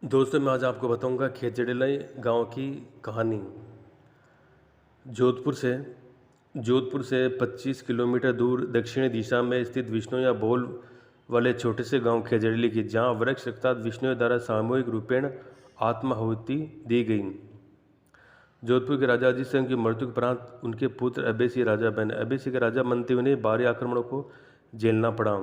दोस्तों मैं आज आपको बताऊंगा खेजड़िलाई गांव की कहानी। जोधपुर से जोधपुर से 25 किलोमीटर दूर दक्षिणी दिशा में स्थित विष्णुया बोल वाले छोटे से गांव खेजड़िली की, जहां वृक्ष रक्ताद विष्णु द्वारा सामूहिक रूपेण आत्माहुति दी गई। जोधपुर के राजा अजीत सिंह की मृत्यु के उपरांत उनके पुत्र अभय राजा बने। अभय के राजा बनते उन्हें बाहरी आक्रमणों को झेलना पड़ा।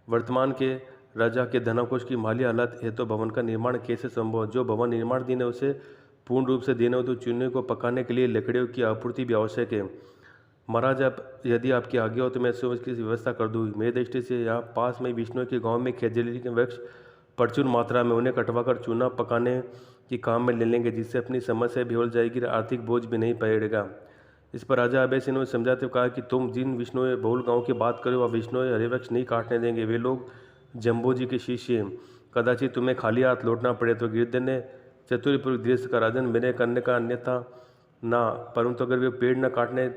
वर्तमान के राजा के धनाकोष की माली हालत हेतु भवन का निर्माण कैसे संभव? जो भवन निर्माण दिन है उसे पूर्ण रूप से देना हो तो चूने को पकाने के लिए लकड़ियों की आपूर्ति भी आवश्यक है। महाराज, आप यदि आपकी आज्ञा हो तो मैं इसकी व्यवस्था कर दूँ। मेरी दृष्टि से यहाँ पास में विष्णु के गांव में खेजड़ी के वृक्ष प्रचुर मात्रा में, उन्हें कटवाकर चूना पकाने की काम में ले लेंगे, जिससे अपनी समस्या भी हो जाएगी और आर्थिक बोझ भी नहीं पड़ेगा। इस पर राजा अभय सिंह ने समझाते हुए कहा कि तुम जिन विष्णु बहुल गांव की बात करो वह विष्णु हरे वृक्ष नहीं काटने देंगे। वे लोग जम्बो जी के शिष्य हैं। कदाचित तुम्हें खाली हाथ लौटना पड़े। तो गिरधर ने चतुरपूर्वक दृष्टि का, राजन मेरे करने का अन्यथा ना, परंतु अगर वे पेड़ न काटने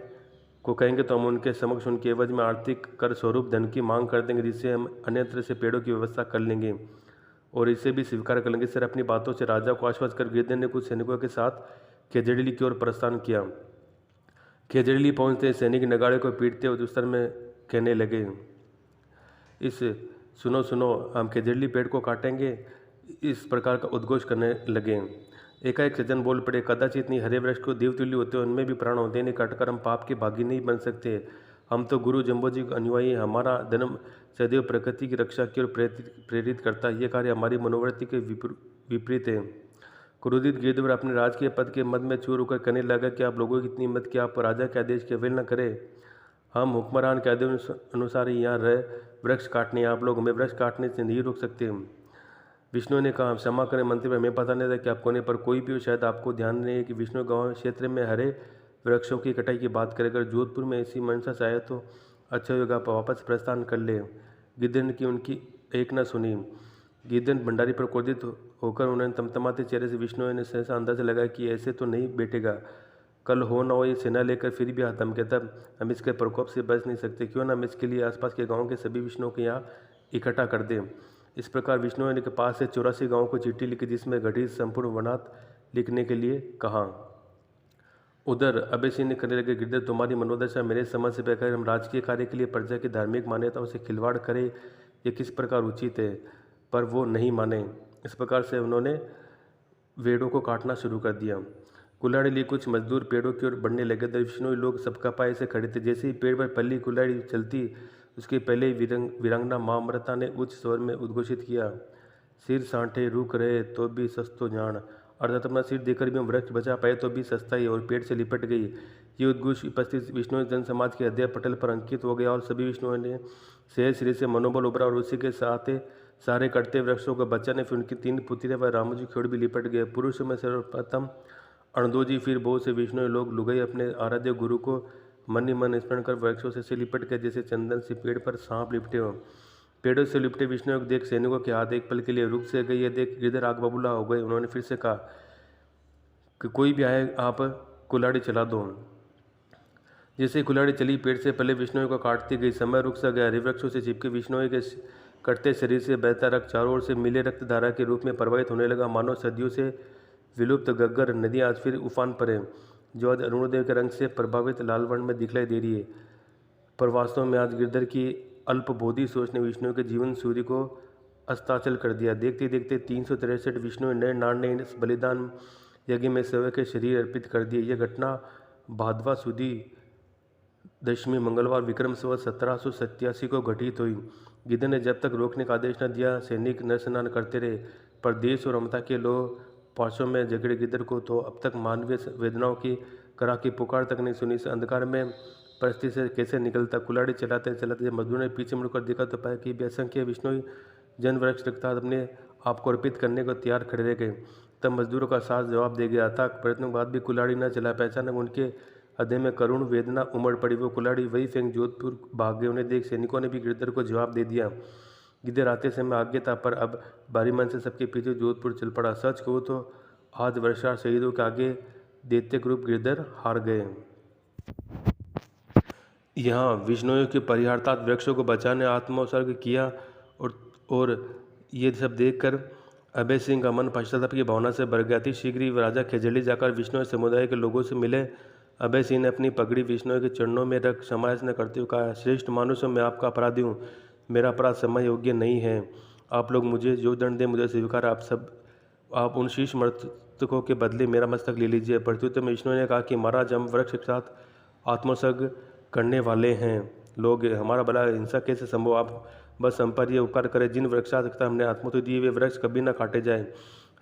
को कहेंगे तो हम उनके समक्ष उनके एवज में आर्थिक कर स्वरूप धन की मांग कर देंगे, जिससे हम अन्यत्र से पेड़ों की व्यवस्था कर लेंगे और इसे भी स्वीकार कर लेंगे। सर अपनी बातों से राजा को आश्वस्त कर गिरधर ने कुछ सैनिकों के साथ खेजड़िली की ओर प्रस्थान किया। खेजड़िली पहुंचते सैनिक नगाड़े को पीटते हुए उस में कहने लगे, इस सुनो सुनो, हम खेजड़िली पेड़ को काटेंगे। इस प्रकार का उद्घोष करने लगे। एकाएक सज्जन बोल पड़े, कदाचित नहीं, हरे वृक्ष को देवतुल्य होते हैं, उनमें भी प्राण होते हैं, नहीं काटकर हम पाप के भागी नहीं बन सकते। हम तो गुरु जम्बो जी के अनुयायी हैं। हमारा जन्म सदैव प्रकृति की रक्षा की ओर प्रेरित करता है। ये कार्य हमारी मनोवृत्ति के विपरीत है। क्रोधित गिरधर अपने राजकीय पद के मद में चूर होकर कहने लगा कि आप लोगों की इतनी हिम्मत कि आप राजा के आदेश की अवहेलना करें। हम हुक्मरान के आदेश अनुसार ही यहाँ रह वृक्ष काटने, आप लोग हमें वृक्ष काटने से नहीं रोक सकते। विष्णु ने कहा, क्षमा करें मंत्री, हमें पता नहीं था कि आप कोने पर कोई भी हो। शायद आपको ध्यान नहीं है कि विष्णु गांव क्षेत्र में हरे वृक्षों की कटाई की बात करें। अगर जोधपुर में ऐसी मंशा से आए तो अच्छा होगा आप वापस प्रस्थान कर ले। गिद्धन की उनकी एक न सुनी। गिद्धन भंडारी पर क्रोधित होकर उन्होंने तमतमाते चेहरे से विष्णु ने सहसा अंदाजा लगाया कि ऐसे तो नहीं बैठेगा। कल हो न हो ये सेना लेकर फिर भी हाथ धमके, तब हम इसके प्रकोप से बच नहीं सकते। क्यों ना हम इसके लिए आसपास के गाँव के सभी विष्णुओं के यहाँ इकट्ठा कर दें। इस प्रकार विष्णु ने के पास से 84 गाँव को चिट्ठी लिखी, जिसमें घटित संपूर्ण वनात लिखने के लिए कहा। उधर अभय सिंह ने कहने लगे, गिरधर तुम्हारी मनोदशा मेरे समझ से बेहतर। हम राजकीय कार्य के लिए प्रजा की धार्मिक मान्यताओं से खिलवाड़ करें ये किस प्रकार उचित है, पर वो नहीं माने। इस प्रकार से उन्होंने पेड़ों को काटना शुरू कर दिया। कुल्हाड़ी लिए कुछ मजदूर पेड़ों की ओर बढ़ने लगे। विष्णु लोग सबका पाए से खड़े थे। जैसे ही पेड़ पर पल्ली कुल्हाड़ी चलती, उसके पहले ही वीरांगना माँ अमृता ने उच्च स्वर में उद्घोषित किया, सिर सांठे रुक रहे तो भी सस्तो जान। अर्थात अपना सिर देकर भी हम वृक्ष बचा पाए तो भी सस्ता ही, और पेड़ से लिपट गई। ये उद्घोष उपस्थित विष्णु जन समाज के हृदय पटल पर अंकित हो गया और सभी विष्णुओं ने सहज सिरे से मनोबल उभरा और उसी के साथ सारे कटते वृक्षों को बचाने, फिर उनकी 3 पुत्रियां व रामोजी खेड़ भी लिपट गए। पुरुष में सर्वप्रथम अणदोजी, फिर बहुत से विष्णु लोग लुगाई अपने आराध्य गुरु को मन ही मन स्मरण कर वृक्षों से लिपट गए, जैसे चंदन से पेड़ पर सांप लिपटे हो। पेड़ों से लिपटे विष्णु देख सैनिकों के हाथ एक पल के लिए रुक से गई। ये देख गिरधर आग बबूला हो गए। उन्होंने फिर से कहा कि कोई भी आए, आप कुल्हाड़ी चला दो। जैसे कुल्हाड़ी चली, पेड़ से पहले विष्णु को काटती गई। समय रुक सा गया। हरिवृक्षों से चिपके विष्णु के कटते शरीर से बहता रक्त चारों ओर से मिले रक्त धारा के रूप में प्रवाहित होने लगा, मानो सदियों से विलुप्त गग्गर नदी आज फिर उफान पर है, जो आज अरुणोदय के रंग से प्रभावित लाल वर्ण में दिखलाई दे रही है। पर वास्तव में आज गिरधर की अल्पबोधी सोच ने विष्णु के जीवन सूर्य को अस्ताचल कर दिया। देखते देखते 363 विष्णु नर नार ने इस बलिदान यज्ञ में सेवक के शरीर अर्पित कर दिए। यह घटना भादवा सुदी दशमी मंगलवार विक्रम संवत 1787 को घटित हुई। गिरधर ने जब तक रोकने का आदेश न दिया, सैनिक नरस्नान करते रहे, पर देश और अमता के लोग पासों में झगड़े गिरधर को तो अब तक मानवीय वेदनाओं की करा की पुकार तक नहीं सुनी। इस अंधकार में परिस्थिति से कैसे निकलता। कुल्हाड़ी चलाते चलाते मजदूर ने पीछे मुड़कर देखा तो पाया कि असंख्य विष्णु जन वृक्ष रखता अपने आप को अर्पित करने को तैयार खड़े रह गए। तब मजदूरों का साथ जवाब दे गया था। प्रयत्नों के बाद भी कुल्हाड़ी न चला। पहचान उनके हृदय में करुण वेदना उमड़ पड़ी। वो कुल्हाड़ी वही फेंक जोधपुर भाग गए। उन्हें देख सैनिकों ने भी गिरधर को जवाब दे दिया। गिरधर आते समय आगे था, पर अब भारी मन से सबके पीछे जोधपुर चल पड़ा। सच कहूँ तो आज वर्षा शहीदों के आगे दैत्य रूप गिरधर हार गए। यहाँ विष्णुओं के परिहार्थात वृक्षों को बचाने आत्मोत्सर्ग किया और ये सब देखकर अभय सिंह का मन पश्चाताप की भावना से भर गया थी। शीघ्र ही राजा खेजड़ी जाकर विष्णु समुदाय के लोगों से मिले। अभय सिंह ने अपनी पगड़ी विष्णु के चरणों में रख क्षमायाचना करते हुए कहा, श्रेष्ठ मनुष्य, मैं आपका अपराधी हूँ, मेरा अपराध समय योग्य नहीं है। आप लोग मुझे जो दंड दें मुझे स्वीकार। आप उन शीर्ष मृतकों के बदले मेरा मस्तक ले लीजिए। प्रत्युत्तर में विष्णु ने कहा कि महाराज, हम वृक्ष के साथ आत्मोत्सर्ग करने वाले हैं। लोग, हमारा भला हिंसा कैसे संभव? आप बस हम पर यह उपकार करें, जिन वृक्षात हमने आत्मोत्सर्ग दिए वे वृक्ष कभी न काटे जाए।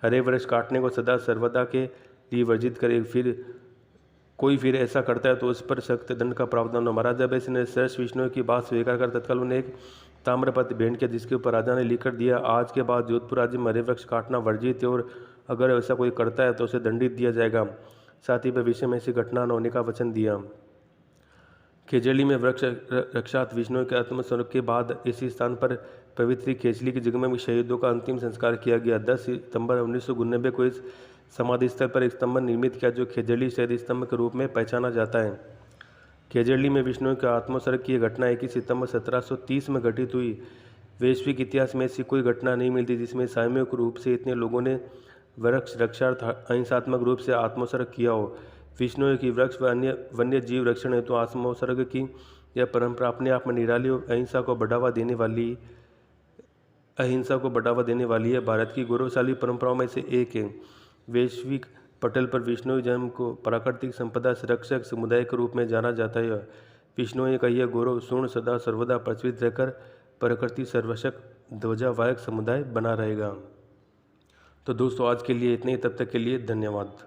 हरे वृक्ष काटने को सदा सर्वदा के लिए वर्जित करें। फिर ऐसा करता है तो उस पर सख्त दंड का प्रावधान हो। महाराजा अभय सिंह ने श्रेष्ठ विष्णु की बात स्वीकार कर तत्काल उन्हें एक ताम्रपत्र भेंट किया, जिसके ऊपर राजा ने लिखकर दिया, आज के बाद जोधपुर राज्य में हरे वृक्ष काटना वर्जित है और अगर ऐसा कोई करता है तो उसे दंडित दिया जाएगा। साथ ही भविष्य में ऐसी घटना न होने का वचन दिया। खेजड़ी में वृक्ष रक्षात विष्णु के आत्मस्वरूप के बाद इसी स्थान पर पवित्र खेजड़ी की जगह में शहीदों का अंतिम संस्कार किया गया। 10 सितंबर 1999 को इस समाधि स्थल पर एक स्तंभ निर्मित किया जो खेजड़ी शहीद स्तंभ के रूप में पहचाना जाता है। खेजड़ी में विष्णु के आत्मोत्सर्ग की घटना 21 सितंबर 1730 में घटित हुई। वैश्विक इतिहास में ऐसी कोई घटना नहीं मिलती जिसमें सामूहिक रूप से इतने लोगों ने वृक्ष रक्षार्थ अहिंसात्मक रूप से आत्मोत्सर्ग किया हो। विष्णु की वृक्ष व अन्य वन्य जीव रक्षण हेतु आत्मोत्सर्ग की यह परंपरा अपने आप में निराली और अहिंसा को बढ़ावा देने वाली है। भारत की गौरवशाली परंपराओं में से एक है। वैश्विक पटल पर विष्णु जन्म को प्राकृतिक संपदा संरक्षक समुदाय के रूप में जाना जाता है। विष्णु का यह गौरव सुण सदा सर्वदा प्रचलित रहकर प्रकृति सर्वशक ध्वजावाहक समुदाय बना रहेगा। तो दोस्तों, आज के लिए इतने ही। तब तक के लिए धन्यवाद।